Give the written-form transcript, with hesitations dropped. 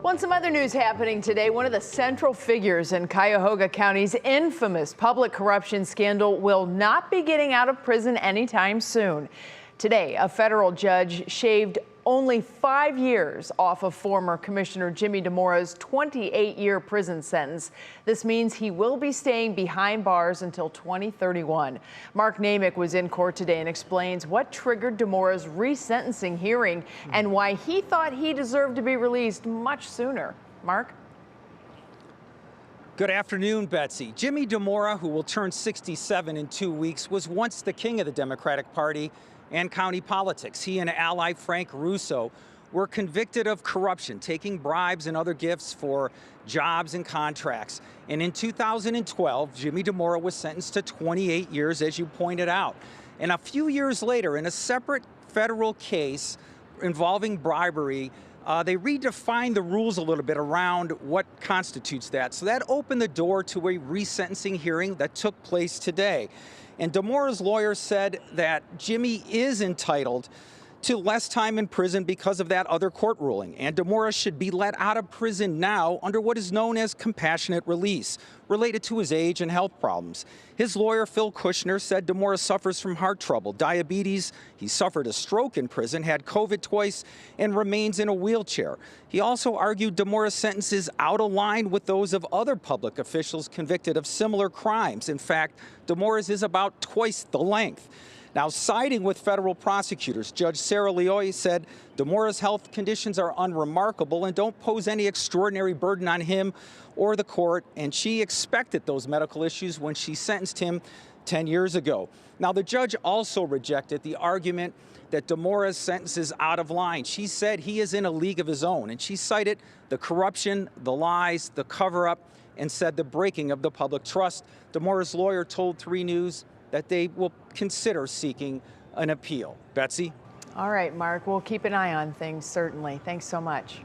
Well, some other news happening today. One of the central figures in Cuyahoga County's infamous public corruption scandal will not be getting out of prison anytime soon. Today, a federal judge shaved only 5 years off of former Commissioner Jimmy Dimora's 28-year prison sentence. This means he will be staying behind bars until 2031. Mark Namick was in court today and explains what triggered Dimora's resentencing hearing and why he thought he deserved to be released much sooner. Mark? Good afternoon, Betsy. Jimmy Dimora, who will turn 67 in 2 weeks, was once the king of the Democratic Party and county politics. He and ally Frank Russo were convicted of corruption, taking bribes and other gifts for jobs and contracts. And in 2012, Jimmy Dimora was sentenced to 28 years, as you pointed out. And a few years later, in a separate federal case involving bribery, they redefined the rules a little bit around what constitutes that. So that opened the door to a resentencing hearing that took place today. And Dimora's lawyer said that Jimmy is entitled to less time in prison because of that other court ruling. And Dimora should be let out of prison now under what is known as compassionate release, related to his age and health problems. His lawyer, Phil Kushner, said Dimora suffers from heart trouble, diabetes. He suffered a stroke in prison, had COVID twice, and remains in a wheelchair. He also argued Dimora's sentence is out of line with those of other public officials convicted of similar crimes. In fact, Dimora's is about twice the length. Now, siding with federal prosecutors, Judge Sarah Leoy said Dimora's health conditions are unremarkable and don't pose any extraordinary burden on him or the court, and she expected those medical issues when she sentenced him 10 years ago. Now, the judge also rejected the argument that Dimora's sentence is out of line. She said he is in a league of his own, and she cited the corruption, the lies, the cover-up, and said the breaking of the public trust. Dimora's lawyer told 3 News that they will consider seeking an appeal. Betsy? All right, Mark, we'll keep an eye on things, certainly. Thanks so much.